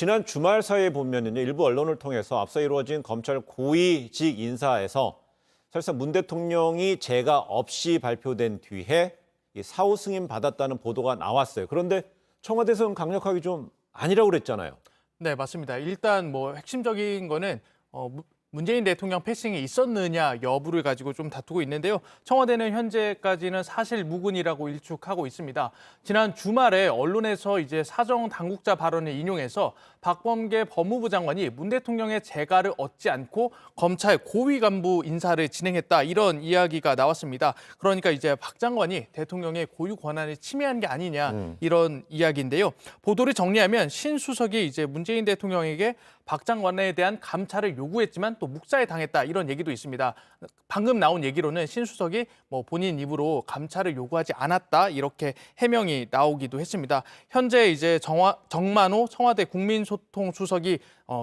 지난 주말 사이에 보면은요, 일부 언론을 통해서 앞서 이루어진 검찰 고위직 인사에서 사실상 문 대통령이 재가 없이 발표된 뒤에 이 사후 승인 받았다는 보도가 나왔어요. 그런데 청와대에서는 강력하게 좀 아니라고 그랬잖아요. 네, 맞습니다. 일단 핵심적인 거는 문재인 대통령 패싱이 있었느냐 여부를 가지고 좀 다투고 있는데요. 청와대는 현재까지는 사실 무근이라고 일축하고 있습니다. 지난 주말에 언론에서 이제 사정 당국자 발언을 인용해서 박범계 법무부 장관이 문 대통령의 재가를 얻지 않고 검찰 고위 간부 인사를 진행했다, 이런 이야기가 나왔습니다. 그러니까 이제 박 장관이 대통령의 고유 권한을 침해한 게 아니냐, 이런 이야기인데요. 보도를 정리하면 신 수석이 이제 문재인 대통령에게 박 장관에 대한 감찰을 요구했지만 또 묵살에 당했다, 이런 얘기도 있습니다. 방금 나온 얘기로는 신 수석이 본인 입으로 감찰을 요구하지 않았다, 이렇게 해명이 나오기도 했습니다. 현재 이제 정만호 청와대 국민소통 수석이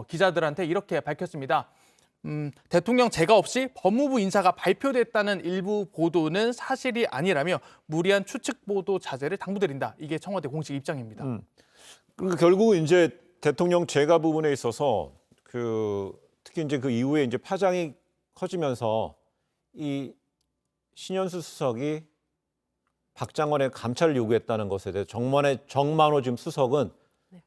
기자들한테 이렇게 밝혔습니다. 대통령 재가 없이 법무부 인사가 발표됐다는 일부 보도는 사실이 아니라며 무리한 추측 보도 자제를 당부드린다. 이게 청와대 공식 입장입니다. 그러니까 결국은 이제 대통령 재가 부분에 있어서 특히 이제 그 이후에 이제 파장이 커지면서 이 신현수 수석이 박 장관의 감찰을 요구했다는 것에 대해서 정만호 지금 수석은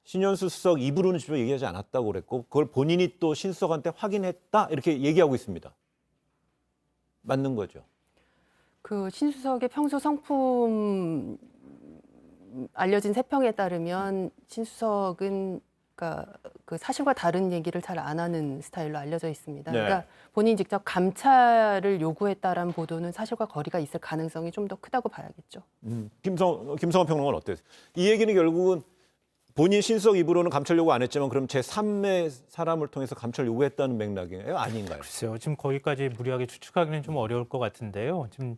신현수 수석 입으로는 직접 얘기하지 않았다고 그랬고, 그걸 본인이 또 신 수석한테 확인했다, 이렇게 얘기하고 있습니다. 맞는 거죠? 그 신 수석의 평소 성품 알려진 세평에 따르면 신 수석은 그 사실과 다른 얘기를 잘 안 하는 스타일로 알려져 있습니다. 네. 그러니까 본인이 직접 감찰을 요구했다라는 보도는 사실과 거리가 있을 가능성이 좀 더 크다고 봐야겠죠. 김성환 평론가는 어때요? 이 얘기는 결국은 본인 신수석 입으로는 감찰 요구 안 했지만 그럼 제3의 사람을 통해서 감찰 요구했다는 맥락이에요? 아닌가요? 글쎄요. 지금 거기까지 무리하게 추측하기는 좀 어려울 것 같은데요. 지금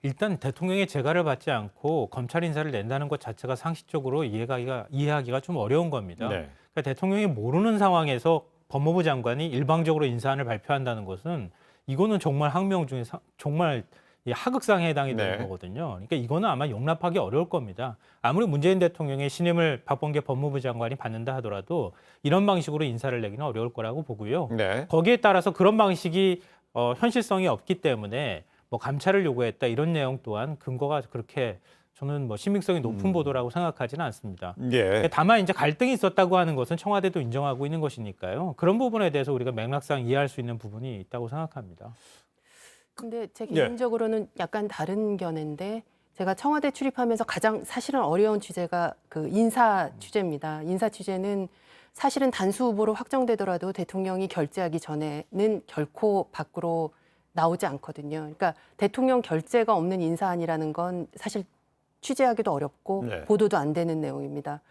일단 대통령의 재가를 받지 않고 검찰 인사를 낸다는 것 자체가 상식적으로 이해하기가 좀 어려운 겁니다. 네. 그러니까 대통령이 모르는 상황에서 법무부 장관이 일방적으로 인사안을 발표한다는 것은 이거는 정말 항명 중에 정말 하극상에 해당이 되는 네. 거거든요. 그러니까 이거는 아마 용납하기 어려울 겁니다. 아무리 문재인 대통령의 신임을 박범계 법무부 장관이 받는다 하더라도 이런 방식으로 인사를 내기는 어려울 거라고 보고요. 네. 거기에 따라서 그런 방식이 현실성이 없기 때문에 감찰을 요구했다, 이런 내용 또한 근거가 그렇게 저는 신빙성이 높은 보도라고 생각하지는 않습니다. 예. 다만 이제 갈등이 있었다고 하는 것은 청와대도 인정하고 있는 것이니까요. 그런 부분에 대해서 우리가 맥락상 이해할 수 있는 부분이 있다고 생각합니다. 근데 제 개인적으로는 약간 다른 견해인데, 제가 청와대 출입하면서 가장 사실은 어려운 취재가 그 인사 취재입니다. 인사 취재는 사실은 단수 후보로 확정되더라도 대통령이 결재하기 전에는 결코 밖으로 나오지 않거든요. 그러니까 대통령 결재가 없는 인사안이라는 건 사실 취재하기도 어렵고 네. 보도도 안 되는 내용입니다.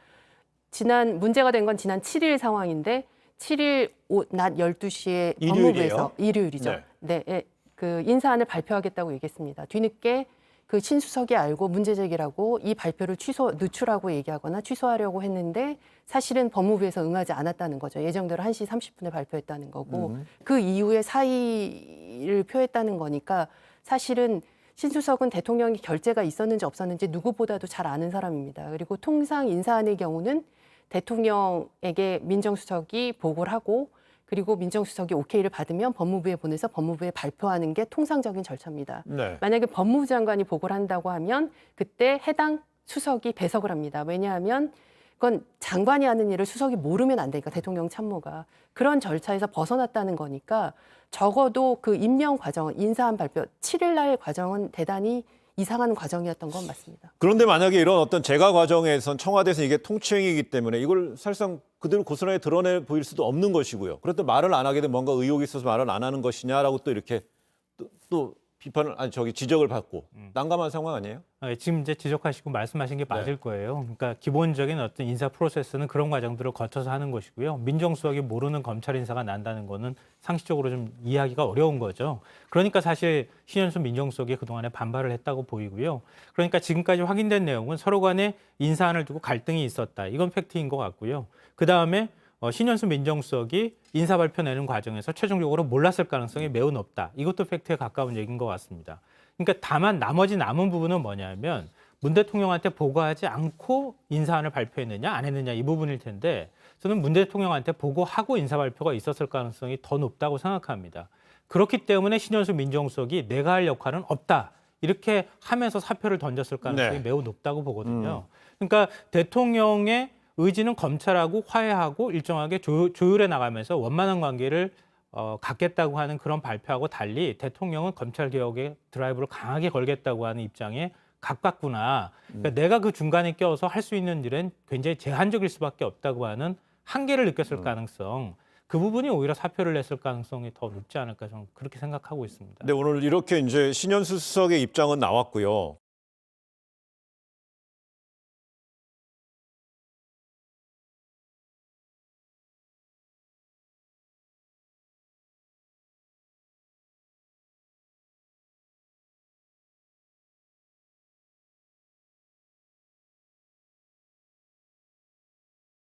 문제가 된 건 지난 7일 상황인데, 7일 낮 12시에 일요일이에요? 법무부에서 일요일이죠. 네, 그 인사안을 발표하겠다고 얘기했습니다. 뒤늦게 그 신수석이 알고 문제 제기라고 이 발표를 누출하고 얘기하거나 취소하려고 했는데 사실은 법무부에서 응하지 않았다는 거죠. 예정대로 1시 30분에 발표했다는 거고, 그 이후에 사의를 표했다는 거니까 사실은 신수석은 대통령이 결재가 있었는지 없었는지 누구보다도 잘 아는 사람입니다. 그리고 통상 인사안의 경우는 대통령에게 민정수석이 보고를 하고, 그리고 민정수석이 오케이를 받으면 법무부에 보내서 법무부에 발표하는 게 통상적인 절차입니다. 네. 만약에 법무부 장관이 보고를 한다고 하면 그때 해당 수석이 배석을 합니다. 왜냐하면 그건 장관이 하는 일을 수석이 모르면 안 되니까, 대통령 참모가. 그런 절차에서 벗어났다는 거니까 적어도 그 임명 과정, 인사안 발표 7일 날 과정은 대단히 이상한 과정이었던 건 맞습니다. 그런데 만약에 이런 어떤 재가 과정에선 청와대에서 이게 통치행위이기 때문에 이걸 사실상 그대로 고스란히 드러내 보일 수도 없는 것이고요. 그렇다면 말을 안 하게 되면 뭔가 의혹이 있어서 말을 안 하는 것이냐라고 또 이렇게 또 비판을 지적을 받고 난감한 상황 아니에요? 지금 이제 지적하시고 말씀하신 게 맞을 거예요. 그러니까 기본적인 어떤 인사 프로세스는 그런 과정들을 거쳐서 하는 것이고요. 민정수석이 모르는 검찰 인사가 난다는 거는 상식적으로 좀 이해하기가 어려운 거죠. 그러니까 사실 신현수 민정수석이 그동안에 반발을 했다고 보이고요. 그러니까 지금까지 확인된 내용은 서로 간에 인사안을 두고 갈등이 있었다, 이건 팩트인 것 같고요. 그다음에 신현수 민정수석이 인사 발표 내는 과정에서 최종적으로 몰랐을 가능성이 매우 높다, 이것도 팩트에 가까운 얘기인 것 같습니다. 그러니까 다만 나머지 남은 부분은 뭐냐면 문 대통령한테 보고하지 않고 인사안을 발표했느냐 안 했느냐, 이 부분일 텐데, 저는 문 대통령한테 보고하고 인사 발표가 있었을 가능성이 더 높다고 생각합니다. 그렇기 때문에 신현수 민정수석이 내가 할 역할은 없다. 이렇게 하면서 사표를 던졌을 가능성이 네. 매우 높다고 보거든요. 그러니까 대통령의 의지는 검찰하고 화해하고 일정하게 조율해 나가면서 원만한 관계를 갖겠다고 하는 그런 발표하고 달리 대통령은 검찰개혁에 드라이브를 강하게 걸겠다고 하는 입장에 가깝구나. 그러니까 내가 그 중간에 껴서 할 수 있는 일은 굉장히 제한적일 수밖에 없다고 하는 한계를 느꼈을 가능성. 그 부분이 오히려 사표를 냈을 가능성이 더 높지 않을까 저는 그렇게 생각하고 있습니다. 네, 오늘 이렇게 이제 신현수 수석의 입장은 나왔고요.